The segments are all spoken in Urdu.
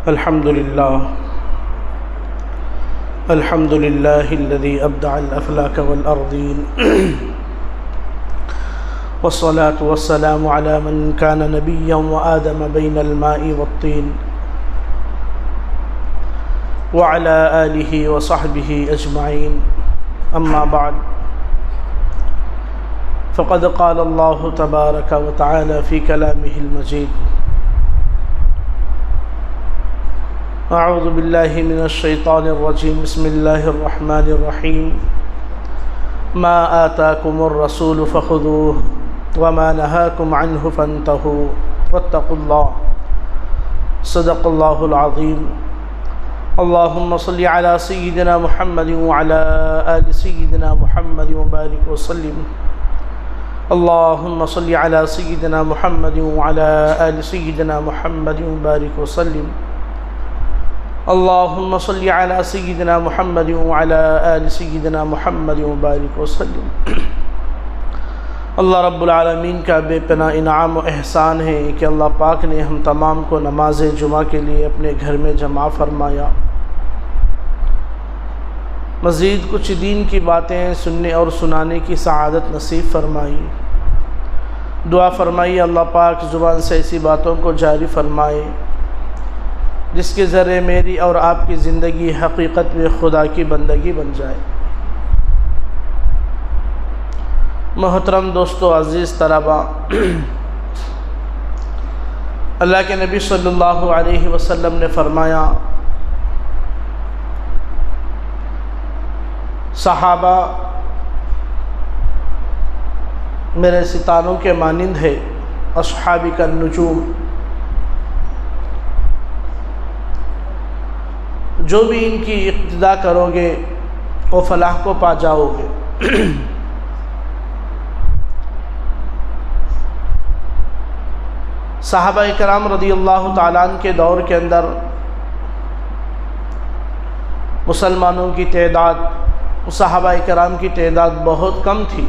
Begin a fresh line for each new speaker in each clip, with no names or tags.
الحمد لله الذي أبدع الأفلاك والأرضين والصلاة والسلام على من كان نبيا وآدم بين الماء والطين وعلى آله وصحبه أجمعين. أما بعد، فقد قال الله تبارك وتعالى في كلامه المجيد: أعوذ بالله من الشيطان الرجيم. بسم الله الرحمن الرحيم. ما آتاكم الرسول فخذوه وما نهاكم عنه فانتهوا واتقوا الله. صدق الله العظيم. اللهم صل على سيدنا محمد وعلى آل سيدنا محمد وبارك وسلم. اللهم صل على سيدنا محمد وعلى آل سيدنا محمد وبارك وسلم. اللهم صل على سيدنا محمد وعلى آل سيدنا محمد وبارك وسلم. اللہ رب العالمین کا بے پناہ انعام و احسان ہے کہ اللہ پاک نے ہم تمام کو نماز جمعہ کے لیے اپنے گھر میں جمع فرمایا. مزید کچھ دین کی باتیں سننے اور سنانے کی سعادت نصیب فرمائی. دعا فرمائی اللہ پاک زبان سے ایسی باتوں کو جاری فرمائے جس کے ذریعے میری اور آپ کی زندگی حقیقت میں خدا کی بندگی بن جائے. محترم دوستو، عزیز طلباء، اللہ کے نبی صلی اللہ علیہ وسلم نے فرمایا، صحابہ میرے ستاروں کے مانند ہے، اصحابی کا نجوم. جو بھی ان کی اقتداء کرو گے وہ فلاح کو پا جاؤ گے. صحابہ کرام رضی اللہ تعالیٰ عنہ کے دور کے اندر مسلمانوں کی تعداد، صحابہ کرام کی تعداد بہت کم تھی.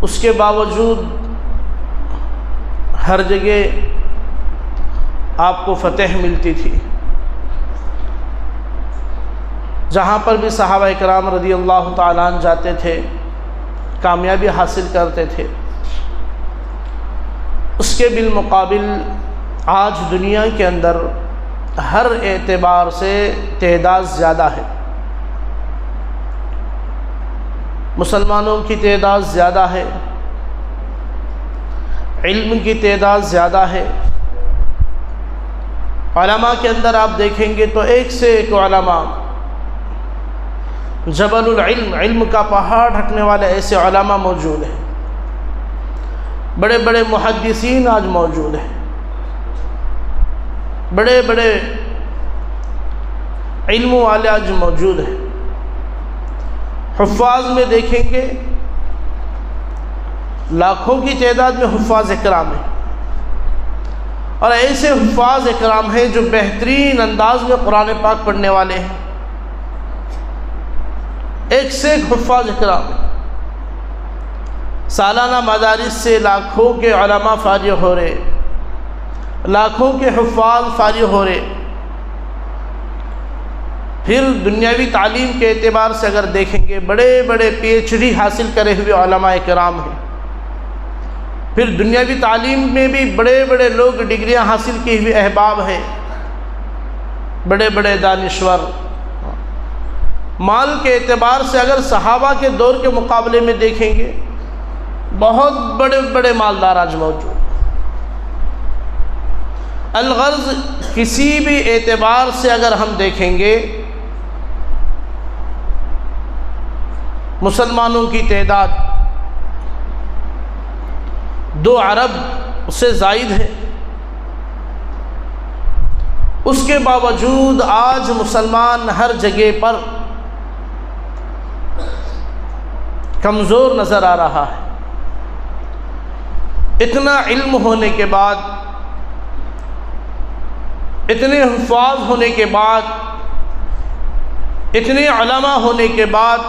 اس کے باوجود ہر جگہ آپ کو فتح ملتی تھی. جہاں پر بھی صحابہ کرام رضی اللہ تعالیٰ عنہ جاتے تھے کامیابی حاصل کرتے تھے. اس کے بالمقابل آج دنیا کے اندر ہر اعتبار سے تعداد زیادہ ہے. مسلمانوں کی تعداد زیادہ ہے، علم کی تعداد زیادہ ہے. علماء کے اندر آپ دیکھیں گے تو ایک سے ایک علماء، جبل العلم، علم کا پہاڑ ڈھکنے والے ایسے علماء موجود ہیں. بڑے بڑے محدثین آج موجود ہیں، بڑے بڑے علم والے آج موجود ہیں. حفاظ میں دیکھیں گے لاکھوں کی تعداد میں حفاظ اکرام ہیں، اور ایسے حفاظ اکرام ہیں جو بہترین انداز میں قرآن پاک پڑھنے والے ہیں. ایک سے ایک حفاظ اکرام ہیں. سالانہ مدارس سے لاکھوں کے علماء فارغ ہو رہے، لاکھوں کے حفاظ فارغ ہو رہے. پھر دنیاوی تعلیم کے اعتبار سے اگر دیکھیں گے بڑے بڑے پی ایچ ڈی حاصل کرے ہوئے علماء کرام ہیں. پھر دنیاوی تعلیم میں بھی بڑے بڑے لوگ ڈگریاں حاصل کیے ہوئے احباب ہیں، بڑے بڑے دانشور. مال کے اعتبار سے اگر صحابہ کے دور کے مقابلے میں دیکھیں گے بہت بڑے بڑے مالدار آج موجود. الغرض کسی بھی اعتبار سے اگر ہم دیکھیں گے مسلمانوں کی تعداد 2 ارب سے زائد ہے. اس کے باوجود آج مسلمان ہر جگہ پر کمزور نظر آ رہا ہے. اتنا علم ہونے کے بعد، اتنے حفاظ ہونے کے بعد، اتنے علماء ہونے کے بعد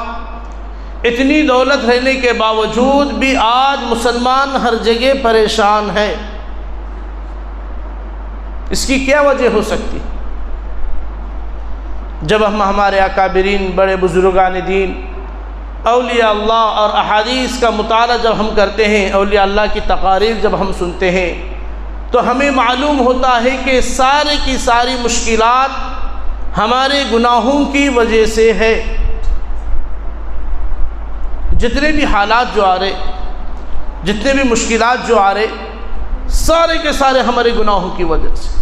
اتنی دولت رہنے کے باوجود بھی آج مسلمان ہر جگہ پریشان ہے۔ اس کی کیا وجہ ہو سکتی؟ جب ہم ہمارے اکابرین، بڑے بزرگان دین، اولیاء اللہ اور احادیث کا مطالعہ جب ہم کرتے ہیں، اولیاء اللہ کی تقاریر جب ہم سنتے ہیں، تو ہمیں معلوم ہوتا ہے کہ سارے کی ساری مشکلات ہمارے گناہوں کی وجہ سے ہے۔ جتنے بھی حالات جو آ رہے، جتنے بھی مشکلات جو آ رہے، سارے کے سارے ہمارے گناہوں کی وجہ سے،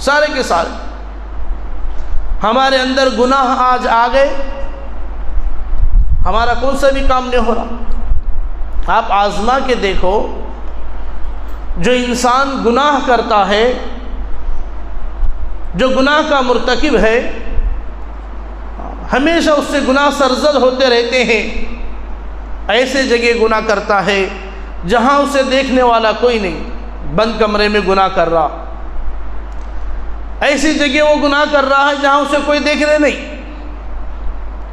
سارے کے سارے ہمارے اندر گناہ آج آ گئے، ہمارا کون سا بھی کام نہیں ہو رہا۔ آپ آزما کے دیکھو، جو انسان گناہ کرتا ہے، جو گناہ کا مرتکب ہے، ہمیشہ اس سے گناہ سرزد ہوتے رہتے ہیں۔ ایسے جگہ گناہ کرتا ہے جہاں اسے دیکھنے والا کوئی نہیں، بند کمرے میں گناہ کر رہا۔ ایسی جگہ وہ گناہ کر رہا ہے جہاں اسے کوئی دیکھنے نہیں،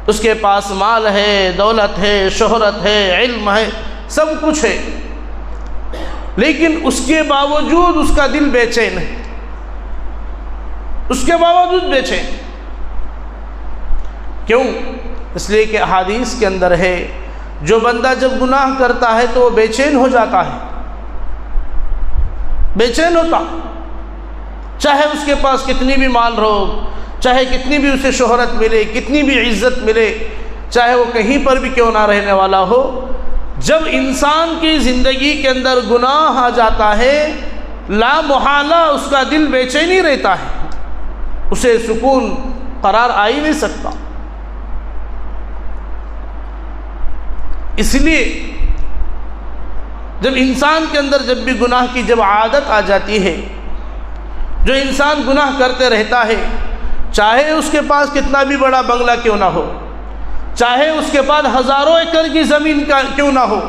اس کے پاس مال ہے، دولت ہے، شہرت ہے، علم ہے، سب کچھ ہے، لیکن اس کے باوجود اس کا دل بے چین ہے، اس کے باوجود بے چین۔ کیوں؟ اس لیے کہ احادیث کے اندر ہے، جو بندہ جب گناہ کرتا ہے تو وہ بے چین ہو جاتا ہے، بے چین ہوتا، چاہے اس کے پاس کتنی بھی مال رہو، چاہے کتنی بھی اسے شہرت ملے، کتنی بھی عزت ملے، چاہے وہ کہیں پر بھی کیوں نہ رہنے والا ہو، جب انسان کی زندگی کے اندر گناہ آ جاتا ہے، لا محالہ اس کا دل بے چینی رہتا ہے، اسے سکون قرار آ ہی نہیں سکتا۔ اس لیے جب انسان کے اندر جب بھی گناہ کی جب عادت آ جاتی ہے، جو انسان گناہ کرتے رہتا ہے، چاہے اس کے پاس کتنا بھی بڑا بنگلہ کیوں نہ ہو، چاہے اس کے پاس ہزاروں ایکڑ کی زمین کا کیوں نہ ہو،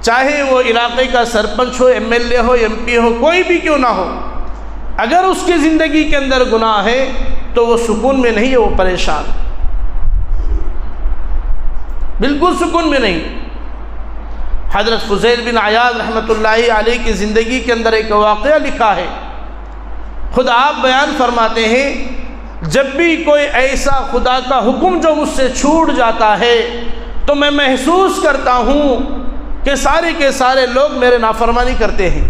چاہے وہ علاقے کا سرپنچ ہو، ایم ایل اے ہو، ایم پی ہو، کوئی بھی کیوں نہ ہو، اگر اس کی زندگی کے اندر گناہ ہے تو وہ سکون میں نہیں ہے، وہ پریشان، بالکل سکون میں نہیں۔ حضرت فضیل بن عیاض رحمۃ اللہ علیہ کی زندگی کے اندر ایک واقعہ لکھا ہے، خود آپ بیان فرماتے ہیں، جب بھی کوئی ایسا خدا کا حکم جو مجھ سے چھوٹ جاتا ہے تو میں محسوس کرتا ہوں کہ سارے کے سارے لوگ میرے نافرمانی کرتے ہیں۔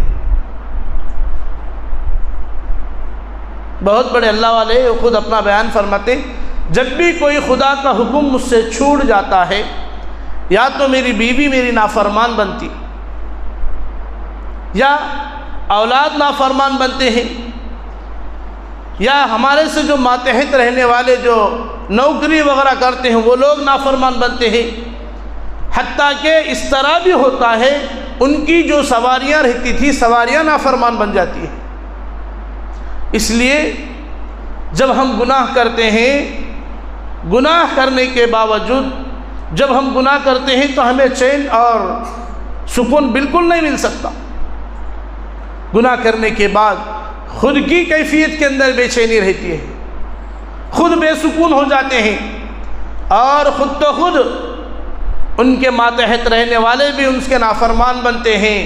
بہت بڑے اللہ والے خود اپنا بیان فرماتے، جب بھی کوئی خدا کا حکم مجھ سے چھوٹ جاتا ہے، یا تو میری بیوی میری نافرمان بنتی، یا اولاد نافرمان بنتے ہیں، یا ہمارے سے جو ماتحت رہنے والے جو نوکری وغیرہ کرتے ہیں وہ لوگ نافرمان بنتے ہیں، حتیٰ کہ اس طرح بھی ہوتا ہے ان کی جو سواریاں رہتی تھی سواریاں نافرمان بن جاتی ہیں۔ اس لیے جب ہم گناہ کرتے ہیں، گناہ کرنے کے باوجود جب ہم گناہ کرتے ہیں تو ہمیں چین اور سکون بالکل نہیں مل سکتا۔ گناہ کرنے کے بعد خود کی کیفیت کے اندر بے چینی رہتی ہے، خود بے سکون ہو جاتے ہیں، اور خود تو خود ان کے ماتحت رہنے والے بھی ان کے نافرمان بنتے ہیں۔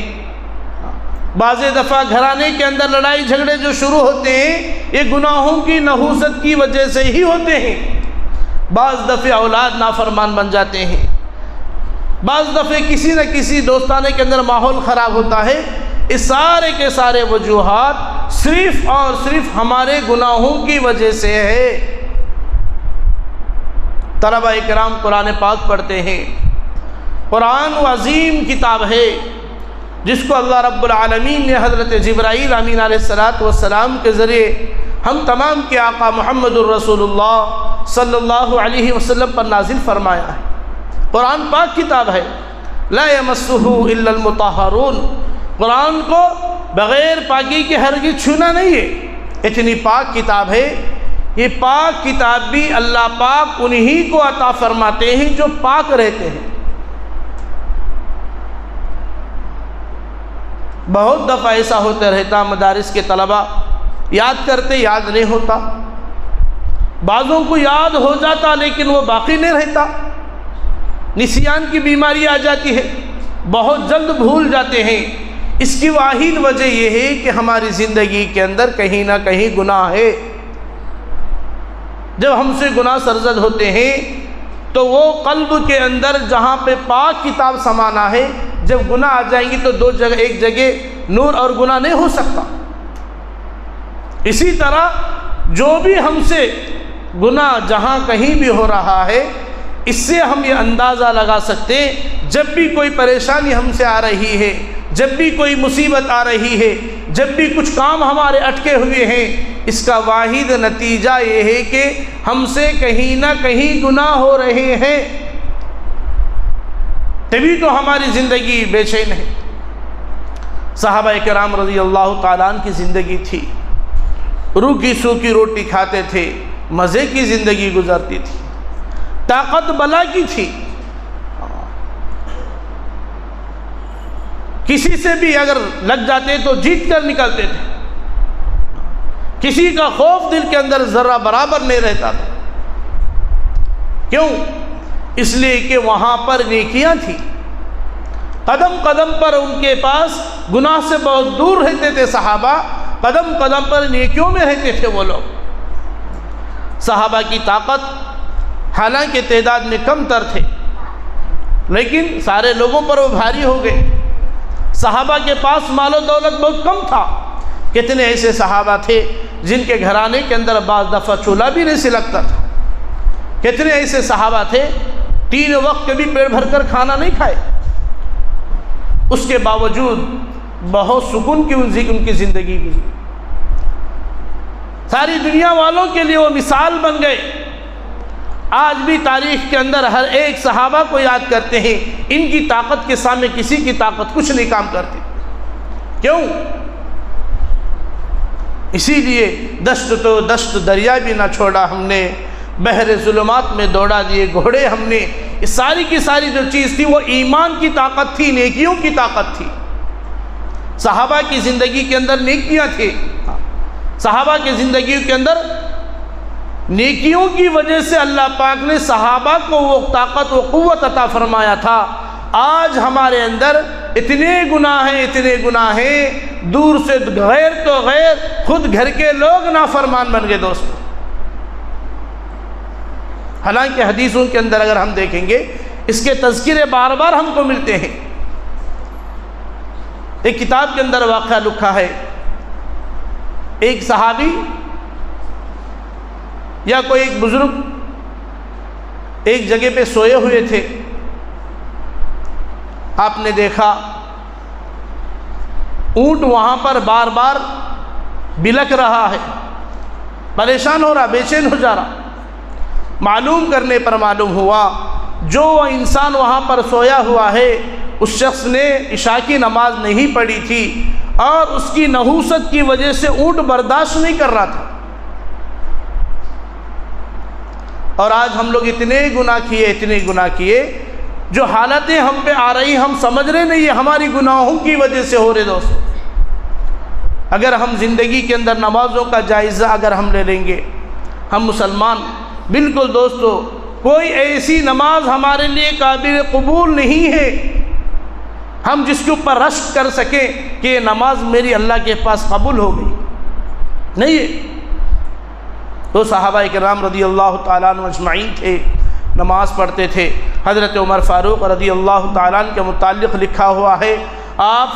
بعض دفعہ گھرانے کے اندر لڑائی جھگڑے جو شروع ہوتے ہیں یہ گناہوں کی نحوست کی وجہ سے ہی ہوتے ہیں۔ بعض دفعہ اولاد نافرمان بن جاتے ہیں، بعض دفعہ کسی نہ کسی دوستانے کے اندر ماحول خراب ہوتا ہے۔ اس سارے کے سارے وجوہات صرف اور صرف ہمارے گناہوں کی وجہ سے ہے۔ طلبہ کرام قرآن پاک پڑھتے ہیں، قرآن و عظیم کتاب ہے جس کو اللہ رب العالمین نے حضرت جبرائیل امین علیہ السلام کے ذریعے ہم تمام کے آقا محمد الرسول اللہ صلی اللہ علیہ وسلم پر نازل فرمایا ہے۔ قرآن پاک کتاب ہے، لا یمسہ الا المطہرون، قرآن کو بغیر پاکی کے ہرگز چھونا نہیں ہے، اتنی پاک کتاب ہے۔ یہ پاک کتاب بھی اللہ پاک انہی کو عطا فرماتے ہیں جو پاک رہتے ہیں۔ بہت دفعہ ایسا ہوتا رہتا، مدارس کے طلبہ یاد کرتے یاد نہیں ہوتا، بعضوں کو یاد ہو جاتا لیکن وہ باقی نہیں رہتا، نسیان کی بیماری آ جاتی ہے، بہت جلد بھول جاتے ہیں۔ اس کی واحد وجہ یہ ہے کہ ہماری زندگی کے اندر کہیں نہ کہیں گناہ ہے۔ جب ہم سے گناہ سرزد ہوتے ہیں تو وہ قلب کے اندر جہاں پہ پاک کتاب سمانا ہے، جب گناہ آ جائیں گی تو دو جگہ، ایک جگہ نور اور گناہ نہیں ہو سکتا۔ اسی طرح جو بھی ہم سے گناہ جہاں کہیں بھی ہو رہا ہے، اس سے ہم یہ اندازہ لگا سکتے ہیں جب بھی کوئی پریشانی ہم سے آ رہی ہے، جب بھی کوئی مصیبت آ رہی ہے، جب بھی کچھ کام ہمارے اٹکے ہوئے ہیں، اس کا واحد نتیجہ یہ ہے کہ ہم سے کہیں نہ کہیں گناہ ہو رہے ہیں، تبھی تو ہماری زندگی بے چین ہے۔ صحابہ کرام رضی اللہ تعالیٰ عنہ کی زندگی تھی، روکھی سوکھی روٹی کھاتے تھے، مزے کی زندگی گزارتی تھی، طاقت بلا کی تھی، کسی سے بھی اگر لگ جاتے تو جیت کر نکلتے تھے، کسی کا خوف دل کے اندر ذرہ برابر نہیں رہتا تھا۔ کیوں؟ اس لیے کہ وہاں پر نیکیاں تھیں، قدم قدم پر ان کے پاس گناہ سے بہت دور رہتے تھے صحابہ، قدم قدم پر نیکیوں میں رہتے تھے وہ لوگ۔ صحابہ کی طاقت حالانکہ تعداد میں کم تر تھے، لیکن سارے لوگوں پر وہ بھاری ہو گئے۔ صحابہ کے پاس مال و دولت بہت کم تھا، کتنے ایسے صحابہ تھے جن کے گھرانے کے اندر بعض دفعہ چولہا بھی نہیں سلگتا تھا، کتنے ایسے صحابہ تھے 3 وقت کبھی پیٹ بھر کر کھانا نہیں کھائے، اس کے باوجود بہت سکون کی ان کی زندگی گزری، ساری دنیا والوں کے لیے وہ مثال بن گئے۔ آج بھی تاریخ کے اندر ہر ایک صحابہ کو یاد کرتے ہیں، ان کی طاقت کے سامنے کسی کی طاقت کچھ نہیں کام کرتی۔ کیوں؟ اسی لیے دشت تو دشت دریا بھی نہ چھوڑا ہم نے، بحر ظلمات میں دوڑا دیے گھوڑے ہم نے۔ یہ ساری کی ساری جو چیز تھی وہ ایمان کی طاقت تھی، نیکیوں کی طاقت تھی۔ صحابہ کی زندگی کے اندر نیکیاں تھیں، صحابہ کی زندگی کے اندر نیکیوں کی وجہ سے اللہ پاک نے صحابہ کو وہ طاقت و قوت عطا فرمایا تھا۔ آج ہمارے اندر اتنے گناہ ہیں، دور سے غیر تو غیر، خود گھر کے لوگ نافرمان بن گئے دوستو۔ حالانکہ حدیثوں کے اندر اگر ہم دیکھیں گے اس کے تذکرے بار بار ہم کو ملتے ہیں۔ ایک کتاب کے اندر واقعہ لکھا ہے، ایک صحابی یا کوئی ایک بزرگ ایک جگہ پہ سوئے ہوئے تھے، آپ نے دیکھا اونٹ وہاں پر بار بار بلک رہا ہے، پریشان ہو رہا، بے چین ہو جا رہا۔ معلوم کرنے پر معلوم ہوا جو انسان وہاں پر سویا ہوا ہے اس شخص نے عشاء کی نماز نہیں پڑھی تھی اور اس کی نحوست کی وجہ سے اونٹ برداشت نہیں کر رہا تھا۔ اور آج ہم لوگ اتنے گناہ کیے جو حالتیں ہم پہ آ رہی ہم سمجھ رہے نہیں، یہ ہماری گناہوں کی وجہ سے ہو رہے دوستو۔ اگر ہم زندگی کے اندر نمازوں کا جائزہ اگر ہم لے لیں گے، ہم مسلمان بالکل دوستو کوئی ایسی نماز ہمارے لیے قابل قبول نہیں ہے ہم جس کے اوپر رشک کر سکیں کہ یہ نماز میری اللہ کے پاس قبول ہو گئی، نہیں ہے۔ تو صحابہ کرام رضی اللہ تعالیٰ عنہ اجمعین تھے، نماز پڑھتے تھے۔ حضرت عمر فاروق رضی اللہ تعالیٰ عنہ کے متعلق لکھا ہوا ہے، آپ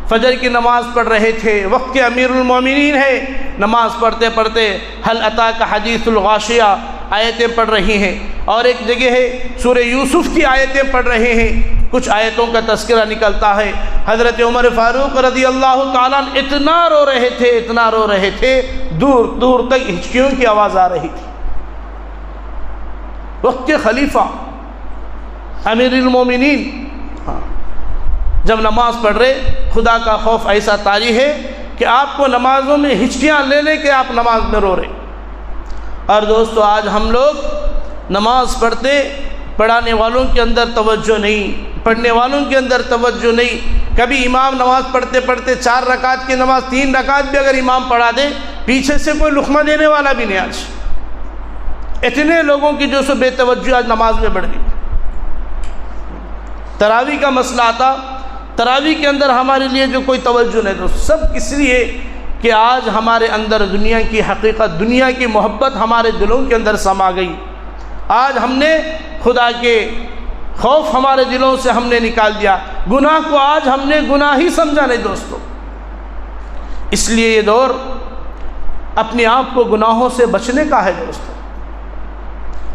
فجر کی نماز پڑھ رہے تھے، وقت کے امیر المومنین ہیں، نماز پڑھتے پڑھتے هل اتاک حدیث الغاشیہ آیتیں پڑھ رہی ہیں، اور ایک جگہ ہے سورہ یوسف کی آیتیں پڑھ رہے ہیں، کچھ آیتوں کا تذکرہ نکلتا ہے۔ حضرت عمر فاروق رضی اللہ تعالیٰ عنہ اتنا رو رہے تھے، دور دور تک ہچکیوں کی آواز آ رہی تھی۔ وقت کے خلیفہ امیر المومنین جب نماز پڑھ رہے، خدا کا خوف ایسا طاری ہے کہ آپ کو نمازوں میں ہچکیاں لے لے کے آپ نماز میں رو رہے۔ اور دوستو آج ہم لوگ نماز پڑھانے والوں کے اندر توجہ نہیں، پڑھنے والوں کے اندر توجہ نہیں۔ کبھی امام نماز پڑھتے پڑھتے 4 رکعت کی نماز 3 رکعت بھی اگر امام پڑھا دے، پیچھے سے کوئی لقمہ دینے والا بھی نہیں آج۔ اتنے لوگوں کی جو سو بے توجہ آج نماز میں بڑھ گئی۔ تراویح کا مسئلہ آتا، تراویح کے اندر ہمارے لیے جو کوئی توجہ نہیں، تو سب اس لیے کہ آج ہمارے اندر دنیا کی حقیقت، دنیا کی محبت ہمارے دلوں کے اندر سما گئی۔ آج ہم نے خدا کے خوف ہمارے دلوں سے ہم نے نکال دیا، گناہ کو آج ہم نے گناہ ہی سمجھا نہیں دوستو۔ اس لیے یہ دور اپنے آپ کو گناہوں سے بچنے کا ہے دوستو،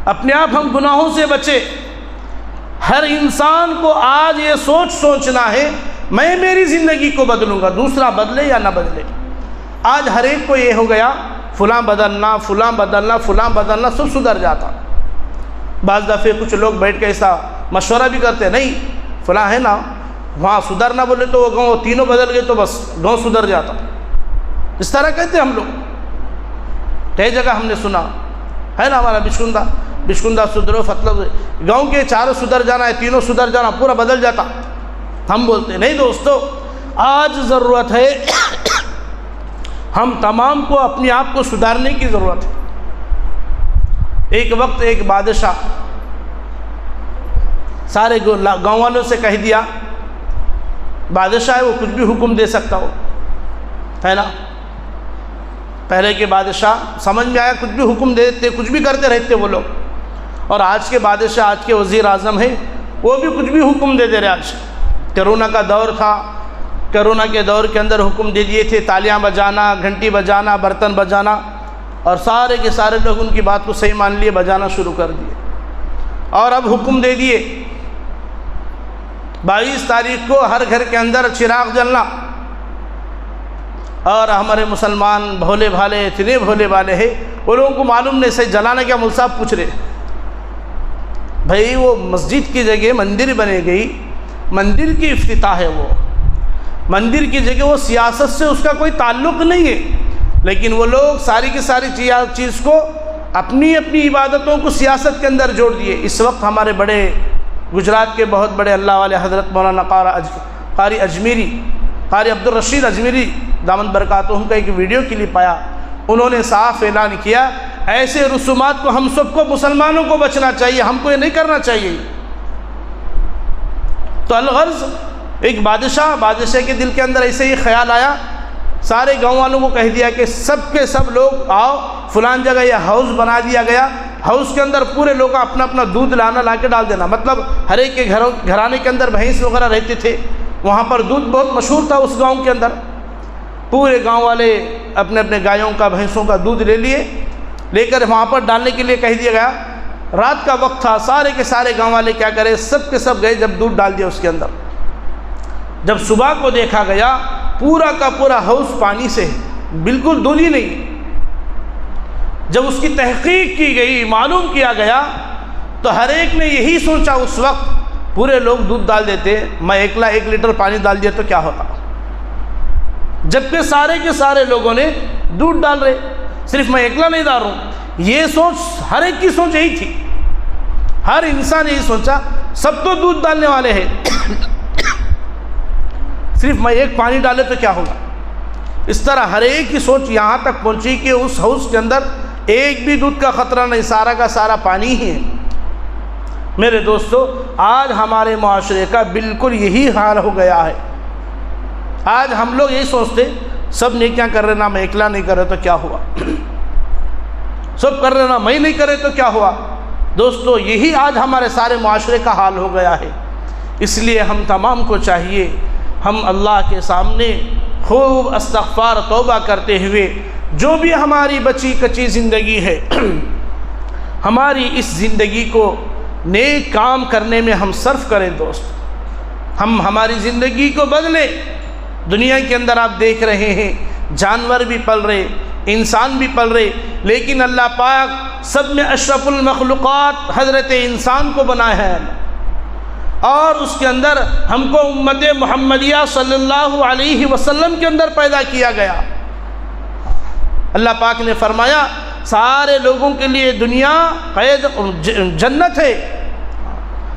اپنے آپ ہم گناہوں سے بچے۔ ہر انسان کو آج یہ سوچنا ہے میں میری زندگی کو بدلوں گا، دوسرا بدلے یا نہ بدلے۔ آج ہر ایک کو یہ ہو گیا فلاں بدلنا، فلاں بدلنا، فلاں بدلنا، سب سدھر جاتا۔ بعض دفعے کچھ لوگ بیٹھ کے ایسا مشورہ بھی کرتے ہیں، نہیں فلاں ہے نا وہاں سدھرنا بولے تو وہ گاؤں تینوں بدل گئے تو بس گاؤں سدھر جاتا، اس طرح کہتے ہم لوگ۔ کئی جگہ ہم نے سنا ہے نا، ہمارا بشکندہ سدھرو، مطلب گاؤں کے چاروں سدھر جانا ہے، تینوں سدھر جانا، پورا بدل جاتا۔ ہم بولتے نہیں دوستو، آج ضرورت ہے ہم تمام کو اپنے آپ کو سدھارنے کی ضرورت ہے۔ ایک وقت ایک بادشاہ سارے گاؤں والوں سے کہہ دیا، بادشاہ ہے وہ کچھ بھی حکم دے سکتا ہو، ہے نا۔ پہلے کے بادشاہ سمجھ میں آیا کچھ بھی حکم دے دیتے، کچھ بھی کرتے رہتے وہ لوگ، اور آج کے بادشاہ، آج کے وزیر اعظم ہیں، وہ بھی کچھ بھی حکم دے دے رہے۔ آج کرونا کا دور تھا، کرونا کے دور کے اندر حکم دے دیے تھے تالیاں بجانا، گھنٹی بجانا، برتن بجانا، اور سارے کے سارے لوگ ان کی بات کو صحیح مان لیے، بجانا شروع کر دیے۔ اور اب حکم دے دیے 22 تاریخ کو ہر گھر کے اندر چراغ جلنا، اور ہمارے مسلمان بھولے بھالے، اتنے بھولے بھالے ہیں، وہ لوگوں کو معلوم نہیں سے جلانا کیا۔ مول صاحب پوچھ رہے بھائی وہ مسجد کی جگہ مندر بنے گئی، مندر کی افتتاح ہے، وہ مندر کی جگہ، وہ سیاست سے اس کا کوئی تعلق نہیں ہے، لیکن وہ لوگ ساری کی ساری چیز کو اپنی اپنی عبادتوں کو سیاست کے اندر جوڑ دیے۔ اس وقت ہمارے بڑے گجرات کے بہت بڑے اللہ والے حضرت مولانا قاری اجمیری، قاری عبدالرشید اجمیری دامن برکاتہم کا ایک ویڈیو کلپ آیا، انہوں نے صاف اعلان کیا ایسے رسومات کو ہم سب کو مسلمانوں کو بچنا چاہیے، ہم کو یہ نہیں کرنا چاہیے۔ تو الغرض ایک بادشاہ کے دل کے اندر ایسے ہی خیال آیا، سارے گاؤں والوں کو کہہ دیا کہ سب کے سب لوگ آؤ، فلان جگہ یہ ہاؤس بنا دیا گیا، ہاؤس کے اندر پورے لوگ اپنا اپنا دودھ لا کے ڈال دینا۔ مطلب ہر ایک کے گھرانے کے اندر بھینس وغیرہ رہتے تھے، وہاں پر دودھ بہت مشہور تھا اس گاؤں کے اندر۔ پورے گاؤں والے اپنے اپنے گایوں کا، بھینسوں کا دودھ لے کر وہاں پر ڈالنے کے لیے کہہ دیا گیا۔ رات کا وقت تھا، سارے کے سارے گاؤں والے کیا کرے، سب کے سب گئے، جب دودھ ڈال دیا اس کے اندر، جب صبح کو دیکھا گیا پورا کا پورا ہاؤس پانی سے بالکل دھل ہی نہیں۔ جب اس کی تحقیق کی گئی، معلوم کیا گیا، تو ہر ایک نے یہی سوچا اس وقت، پورے لوگ دودھ ڈال دیتے، میں اکیلا 1 لیٹر پانی ڈال دیا تو کیا ہوتا، جبکہ سارے کے سارے لوگوں نے دودھ ڈال رہے، صرف میں اکیلا نہیں ڈال رہا ہوں۔ یہ سوچ ہر ایک کی سوچ یہی تھی، ہر انسان یہی سوچا سب تو دودھ ڈالنے والے ہیں، صرف میں ایک پانی ڈالے تو کیا ہوگا۔ اس طرح ہر ایک کی سوچ یہاں تک پہنچی کہ اس ہاؤس کے اندر ایک بھی دودھ کا خطرہ نہیں، سارا کا سارا پانی ہی ہے۔ میرے دوستو، آج ہمارے معاشرے کا بالکل یہی حال ہو گیا ہے۔ آج ہم لوگ یہی سوچتے سب نیکیاں کر رہے نا، میں اکلا نہیں کر رہے تو کیا ہوا، سب کر رہے نا میں نہیں کرے تو کیا ہوا۔ دوستو، یہی آج ہمارے سارے معاشرے کا حال ہو گیا ہے۔ اس لیے ہم تمام کو چاہیے ہم اللہ کے سامنے خوب استغفار توبہ کرتے ہوئے جو بھی ہماری بچی کچی زندگی ہے، ہماری اس زندگی کو نیک کام کرنے میں ہم صرف کریں۔ دوست، ہم ہماری زندگی کو بدلیں۔ دنیا کے اندر آپ دیکھ رہے ہیں جانور بھی پل رہے، انسان بھی پل رہے، لیکن اللہ پاک سب میں اشرف المخلوقات حضرت انسان کو بنایا ہے، اور اس کے اندر ہم کو امت محمدیہ صلی اللہ علیہ وسلم کے اندر پیدا کیا گیا۔ اللہ پاک نے فرمایا سارے لوگوں کے لیے دنیا قید جنت ہے،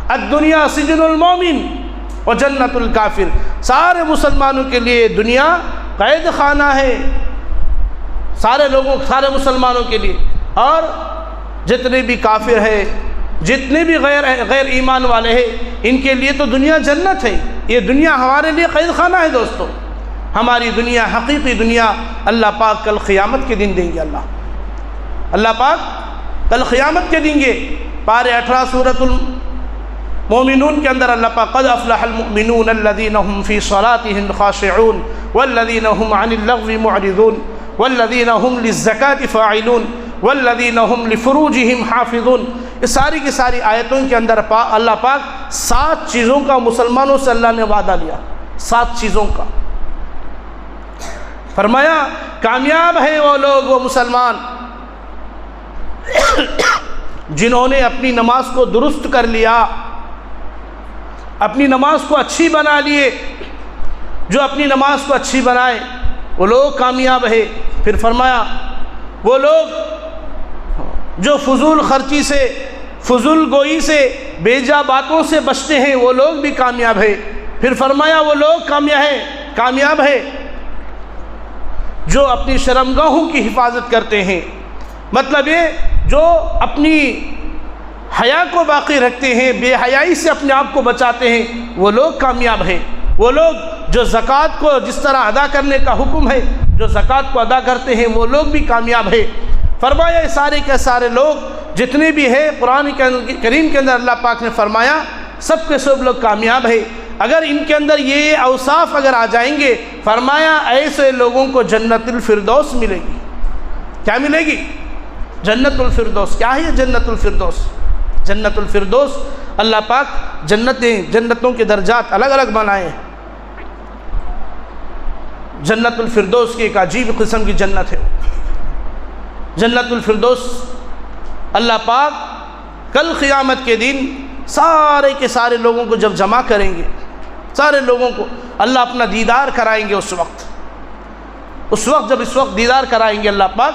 الدنیا سجن المومن و جنت الکافر، سارے مسلمانوں کے لیے دنیا قید خانہ ہے، سارے مسلمانوں کے لیے، اور جتنے بھی کافر ہیں، جتنے بھی غیر ایمان والے ہیں، ان کے لیے تو دنیا جنت ہے۔ یہ دنیا ہمارے لیے قید خانہ ہے دوستو۔ ہماری دنیا، حقیقی دنیا، اللہ پاک کل قیامت کے دن دیں گے۔ اللہ پاک کل قیامت کے دیں گے۔ پارے 18 سورۃ المومنون کے اندر اللہ پاک قد افلح المؤمنون الذین هم فی صلاتهم خاشعون والذین هم عن اللغو معرضون والذین هم للزکاة فاعلون والذین هم لفروجهم حافظون۔ اس ساری کی ساری آیتوں کے اندر اللہ پاک 7 چیزوں کا مسلمانوں سے اللہ نے وعدہ لیا، 7 چیزوں کا۔ فرمایا کامیاب ہے وہ لوگ، وہ مسلمان جنہوں نے اپنی نماز کو درست کر لیا، اپنی نماز کو اچھی بنا لیے۔ جو اپنی نماز کو اچھی بنائے وہ لوگ کامیاب ہے۔ پھر فرمایا وہ لوگ جو فضول خرچی سے، فضول گوئی سے، بیجا باتوں سے بچتے ہیں، وہ لوگ بھی کامیاب ہے۔ پھر فرمایا وہ لوگ کامیاب ہے جو اپنی شرمگاہوں کی حفاظت کرتے ہیں، مطلب یہ جو اپنی حیا کو باقی رکھتے ہیں، بے حیائی سے اپنے آپ کو بچاتے ہیں، وہ لوگ کامیاب ہیں۔ وہ لوگ جو زکوٰۃ کو جس طرح ادا کرنے کا حکم ہے، جو زکوٰۃ کو ادا کرتے ہیں، وہ لوگ بھی کامیاب ہیں۔ فرمایا یہ سارے کے سارے لوگ جتنے بھی ہیں، قرآن کریم کے اندر اللہ پاک نے فرمایا سب کے سب لوگ کامیاب ہیں۔ اگر ان کے اندر یہ اوصاف اگر آ جائیں گے، فرمایا ایسے لوگوں کو جنت الفردوس ملے گی۔ کیا ملے گی؟ جنت الفردوس۔ کیا ہے یہ جنت الفردوس؟ جنت الفردوس اللہ پاک جنتوں کے درجات الگ الگ بنائے ہیں۔ جنت الفردوس کی ایک عجیب قسم کی جنت ہے۔ جنت الفردوس اللہ پاک کل قیامت کے دن سارے کے سارے لوگوں کو جب جمع کریں گے، سارے لوگوں کو اللہ اپنا دیدار کرائیں گے۔ اس وقت جب دیدار کرائیں گے اللہ پاک،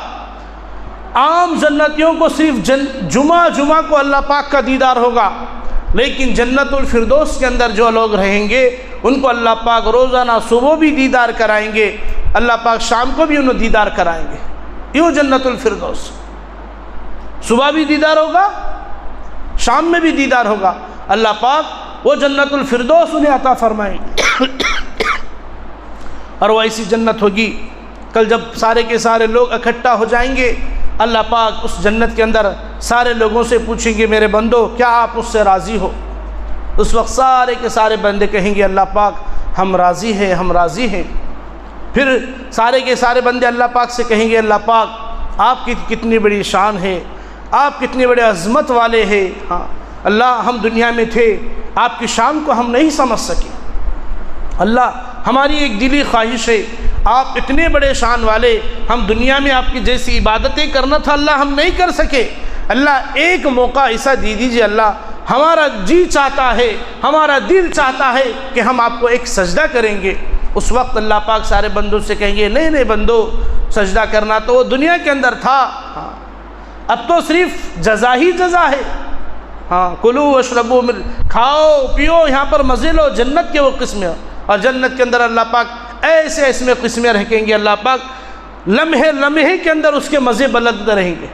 عام جنتیوں کو صرف جمعہ کو اللہ پاک کا دیدار ہوگا، لیکن جنت الفردوس کے اندر جو لوگ رہیں گے ان کو اللہ پاک روزانہ صبح بھی دیدار کرائیں گے، اللہ پاک شام کو بھی انہیں دیدار کرائیں گے۔ یوں جنت الفردوس، صبح بھی دیدار ہوگا، شام میں بھی دیدار ہوگا۔ اللہ پاک وہ جنت الفردوس انہیں عطا فرمائیں گے۔ اور وہ ایسی جنت ہوگی کل جب سارے کے سارے لوگ اکٹھا ہو جائیں گے، اللہ پاک اس جنت کے اندر سارے لوگوں سے پوچھیں گے میرے بندو کیا آپ مجھ سے راضی ہو؟ اس وقت سارے کے سارے بندے کہیں گے اللہ پاک ہم راضی ہیں، ہم راضی ہیں۔ پھر سارے کے سارے بندے اللہ پاک سے کہیں گے اللہ پاک آپ کی کتنی بڑی شان ہے، آپ کتنی بڑی عظمت والے ہیں۔ ہاں اللہ ہم دنیا میں تھے، آپ کی شان کو ہم نہیں سمجھ سکے۔ اللہ ہماری ایک دلی خواہش ہے، آپ اتنے بڑے شان والے، ہم دنیا میں آپ کی جیسی عبادتیں کرنا تھا اللہ ہم نہیں کر سکے۔ اللہ ایک موقع ایسا دے دیجیے اللہ، ہمارا جی چاہتا ہے، ہمارا دل چاہتا ہے کہ ہم آپ کو ایک سجدہ کریں گے۔ اس وقت اللہ پاک سارے بندوں سے کہیں گے نہیں نہیں بندو، سجدہ کرنا تو وہ دنیا کے اندر تھا، اب تو صرف جزا ہی جزا ہے۔ ہاں کلو واشربو، کھاؤ پیو، یہاں پر مزے لو، جنت کے وہ قسمیں، اور جنت کے اندر اللہ پاک ایسے ایسے قسمیں رکھیں گے، اللہ پاک لمحے کے اندر اس کے مزے بلندتے رہیں گے۔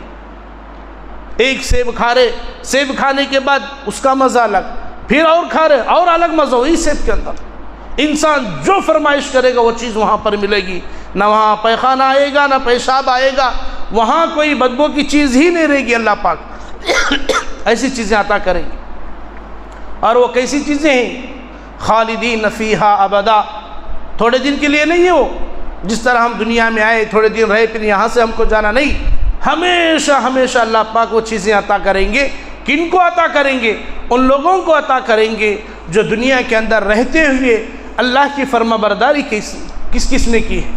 ایک سیب کھا رہے، سیب کھانے کے بعد اس کا مزہ الگ، پھر اور کھا رہے اور الگ مزہ ہو۔ اس سیب کے اندر انسان جو فرمائش کرے گا وہ چیز وہاں پر ملے گی، نہ وہاں پیخانہ آئے گا، نہ پیشاب آئے گا، وہاں کوئی بدبو کی چیز ہی نہیں رہے گی۔ اللہ پاک ایسی چیزیں عطا کریں گے، اور وہ کیسی چیزیں ہیں؟ خالدین فیہا ابدا، تھوڑے دن کے لیے نہیں ہے وہ، جس طرح ہم دنیا میں آئے تھوڑے دن رہے پھر یہاں سے ہم کو جانا نہیں، ہمیشہ ہمیشہ اللہ پاک وہ چیزیں عطا کریں گے۔ کن کو عطا کریں گے؟ ان لوگوں کو عطا کریں گے جو دنیا کے اندر رہتے ہوئے اللہ کی فرما برداری کس نے کی ہے،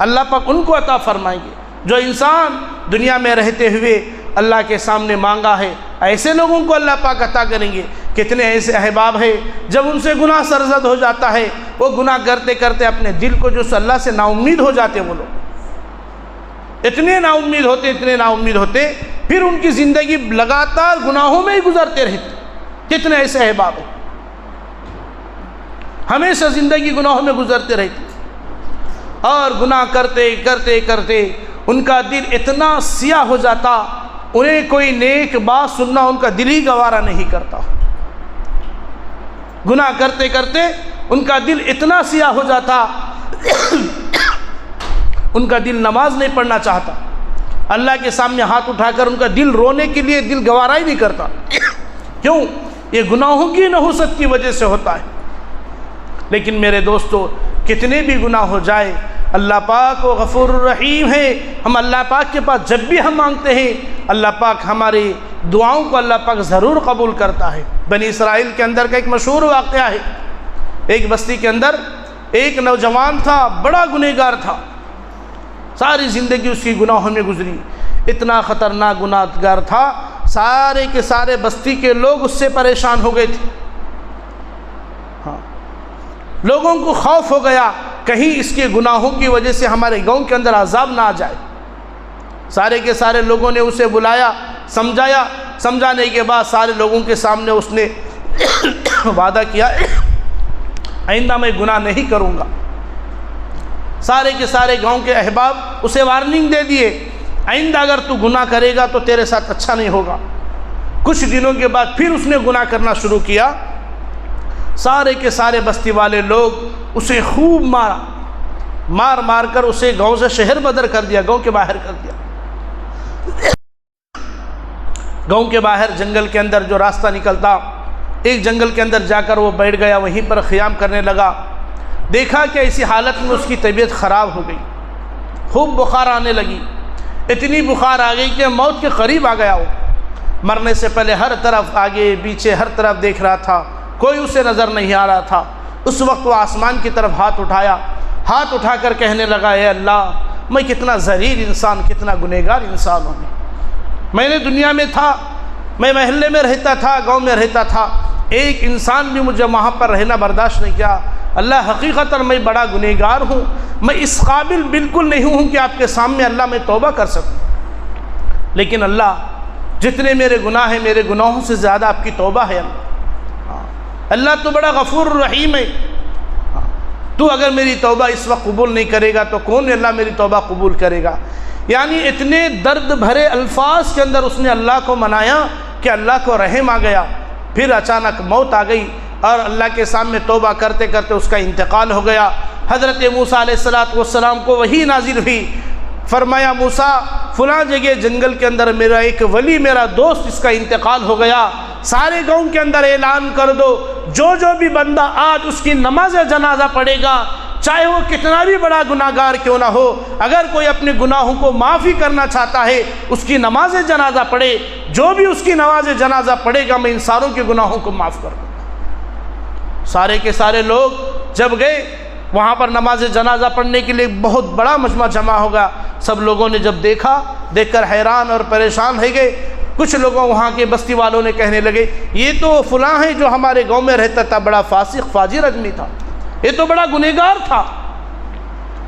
اللہ پاک ان کو عطا فرمائیں گے۔ جو انسان دنیا میں رہتے ہوئے اللہ کے سامنے مانگا ہے، ایسے لوگوں کو اللہ پاک عطا کریں گے۔ کتنے ایسے احباب ہیں جب ان سے گناہ سرزد ہو جاتا ہے، وہ گناہ کرتے کرتے اپنے دل کو جو اللہ سے نا امید ہو جاتے، وہ لوگ اتنے نا امید ہوتے پھر ان کی زندگی لگاتار گناہوں میں ہی گزرتے رہتے۔ کتنے ایسے احباب ہیں ہمیشہ زندگی گناہوں میں گزرتے رہتے، اور گناہ کرتے کرتے کرتے ان کا دل اتنا سیاہ ہو جاتا انہیں کوئی نیک بات سننا ان کا دل ہی گوارا نہیں کرتا۔ گناہ کرتے کرتے ان کا دل اتنا سیاہ ہو جاتا، ان کا دل نماز نہیں پڑھنا چاہتا، اللہ کے سامنے ہاتھ اٹھا کر ان کا دل رونے کے لیے دل گوارا ہی نہیں کرتا۔ کیوں؟ یہ گناہوں کی نحوست کی وجہ سے ہوتا ہے۔ لیکن میرے دوستو، کتنے بھی گناہ ہو جائے، اللہ پاک و غفور الرحیم ہے۔ ہم اللہ پاک کے پاس جب بھی ہم مانگتے ہیں، اللہ پاک ہماری دعاؤں کو اللہ پاک ضرور قبول کرتا ہے۔ بنی اسرائیل کے اندر کا ایک مشہور واقعہ ہے، ایک بستی کے اندر ایک نوجوان تھا، بڑا گنہگار تھا، ساری زندگی اس کی گناہوں میں گزری، اتنا خطرناک گناہ گار تھا، سارے کے سارے بستی کے لوگ اس سے پریشان ہو گئے تھے۔ لوگوں کو خوف ہو گیا کہیں اس کے گناہوں کی وجہ سے ہمارے گاؤں کے اندر عذاب نہ آ جائے۔ سارے کے سارے لوگوں نے اسے بلایا، سمجھایا، سمجھانے کے بعد سارے لوگوں کے سامنے اس نے وعدہ کیا، آئندہ میں گناہ نہیں کروں گا۔ سارے کے سارے گاؤں کے احباب اسے وارننگ دے دیے، آئندہ اگر تو گناہ کرے گا تو تیرے ساتھ اچھا نہیں ہوگا۔ کچھ دنوں کے بعد پھر اس نے گناہ کرنا شروع کیا، سارے کے سارے بستی والے لوگ اسے خوب مارا، مار مار کر اسے گاؤں سے شہر بدر کر دیا، گاؤں کے باہر کر دیا۔ گاؤں کے باہر جنگل کے اندر جو راستہ نکلتا، ایک جنگل کے اندر جا کر وہ بیٹھ گیا، وہیں پر قیام کرنے لگا۔ دیکھا کہ اسی حالت میں اس کی طبیعت خراب ہو گئی، خوب بخار آنے لگی، اتنی بخار آ گئی کہ موت کے قریب آ گیا۔ وہ مرنے سے پہلے ہر طرف آگے پیچھے ہر طرف دیکھ رہا تھا، کوئی اسے نظر نہیں آ رہا تھا۔ اس وقت وہ آسمان کی طرف ہاتھ اٹھایا، ہاتھ اٹھا کر کہنے لگا، اے اللہ، میں کتنا ذلیل انسان، کتنا گنہگار انسان ہوں۔ میں نے دنیا میں تھا، میں محلے میں رہتا تھا، گاؤں میں رہتا تھا، ایک انسان بھی مجھے وہاں پر رہنا برداشت نہیں کیا۔ اللہ، حقیقتاً میں بڑا گنہگار ہوں، میں اس قابل بالکل نہیں ہوں کہ آپ کے سامنے اللہ میں توبہ کر سکوں، لیکن اللہ، جتنے میرے گناہ ہیں، میرے گناہوں سے زیادہ آپ کی توبہ ہے۔ اللہ تو بڑا غفور الرحیم ہے، تو اگر میری توبہ اس وقت قبول نہیں کرے گا تو کون اللہ میری توبہ قبول کرے گا؟ یعنی اتنے درد بھرے الفاظ کے اندر اس نے اللہ کو منایا کہ اللہ کو رحم آ گیا۔ پھر اچانک موت آ گئی اور اللہ کے سامنے توبہ کرتے کرتے اس کا انتقال ہو گیا۔ حضرت موسیٰ علیہ السلام کو وحی نازل ہوئی، فرمایا، موسیٰ، فلاں جگہ جنگل کے اندر میرا ایک ولی، میرا دوست، اس کا انتقال ہو گیا، سارے گاؤں کے اندر اعلان کر دو، جو جو بھی بندہ آج اس کی نماز جنازہ پڑھے گا، چاہے وہ کتنا بھی بڑا گناہگار کیوں نہ ہو، اگر کوئی اپنے گناہوں کو معافی کرنا چاہتا ہے، اس کی نماز جنازہ پڑھے، جو بھی اس کی نماز جنازہ پڑھے گا، میں ان ساروں کے گناہوں کو معاف کر دوں گا۔ سارے کے سارے لوگ جب گئے وہاں پر نماز جنازہ پڑھنے کے لیے، بہت بڑا مجمع جمع ہوگا، سب لوگوں نے جب دیکھا، دیکھ کر حیران اور پریشان رہ گئے۔ کچھ لوگوں وہاں کے بستی والوں نے کہنے لگے، یہ تو فلاں ہے جو ہمارے گاؤں میں رہتا تھا، بڑا فاسق فاجر آدمی تھا، یہ تو بڑا گنہگار تھا۔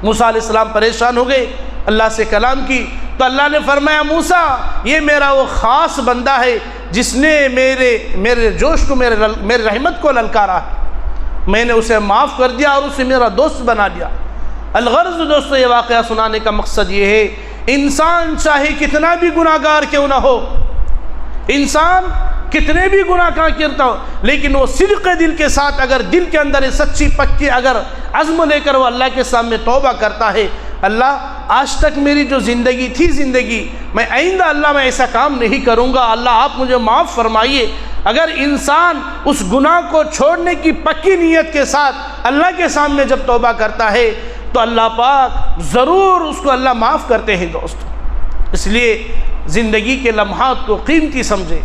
موسیٰ علیہ السلام پریشان ہو گئے، اللہ سے کلام کی تو اللہ نے فرمایا، موسیٰ، یہ میرا وہ خاص بندہ ہے جس نے میرے جوش کو، میرے رحمت کو للکارا، میں نے اسے معاف کر دیا اور اسے میرا دوست بنا دیا۔ الغرض دوستو، یہ واقعہ سنانے کا مقصد یہ ہے، انسان چاہے کتنا بھی گناہگار کیوں نہ ہو، انسان کتنے بھی گناہ کرتا ہو، لیکن وہ صدق دل کے ساتھ اگر دل کے اندر سچی پکی اگر عزم لے کر وہ اللہ کے سامنے توبہ کرتا ہے، اللہ، آج تک میری جو زندگی تھی میں آئندہ اللہ میں ایسا کام نہیں کروں گا، اللہ آپ مجھے معاف فرمائیے۔ اگر انسان اس گناہ کو چھوڑنے کی پکی نیت کے ساتھ اللہ کے سامنے جب توبہ کرتا ہے تو اللہ پاک ضرور اس کو اللہ معاف کرتے ہیں دوستو۔ اس لیے زندگی کے لمحات کو قیمتی سمجھے۔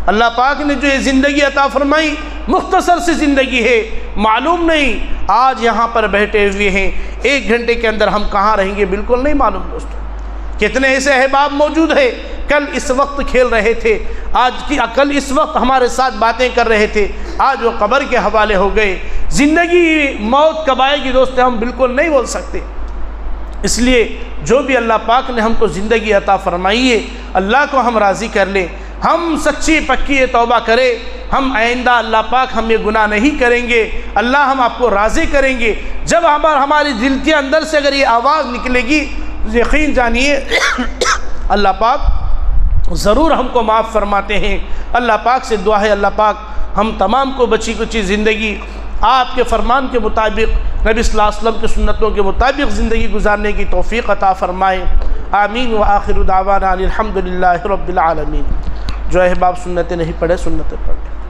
اللہ پاک نے جو یہ زندگی عطا فرمائی، مختصر سی زندگی ہے، معلوم نہیں آج یہاں پر بیٹھے ہوئے ہیں، 1 گھنٹے کے اندر ہم کہاں رہیں گے، بالکل نہیں معلوم دوستو۔ کتنے ایسے احباب موجود ہیں، کل اس وقت کھیل رہے تھے، کل اس وقت ہمارے ساتھ باتیں کر رہے تھے، آج وہ قبر کے حوالے ہو گئے۔ زندگی موت کب آئے گی دوستو، ہم بالکل نہیں بول سکتے۔ اس لیے جو بھی اللہ پاک نے ہم کو زندگی عطا فرمائی ہے، اللہ کو ہم راضی کر لیں، ہم سچی پکی توبہ کریں، ہم آئندہ اللہ پاک ہم یہ گناہ نہیں کریں گے، اللہ ہم آپ کو راضی کریں گے۔ جب ہماری دل کے اندر سے اگر یہ آواز نکلے گی، یقین جانیے اللہ پاک ضرور ہم کو معاف فرماتے ہیں۔ اللہ پاک سے دعا ہے اللہ پاک ہم تمام کو بچی کچی زندگی آپ کے فرمان کے مطابق، نبی صلی اللہ علیہ وسلم کی سنتوں کے مطابق زندگی گزارنے کی توفیق عطا فرمائے، آمین۔ وآخر دعوانا الحمدللہ رب العالمین۔ جو احباب سنتیں نہیں پڑھے سنتیں پڑھیں۔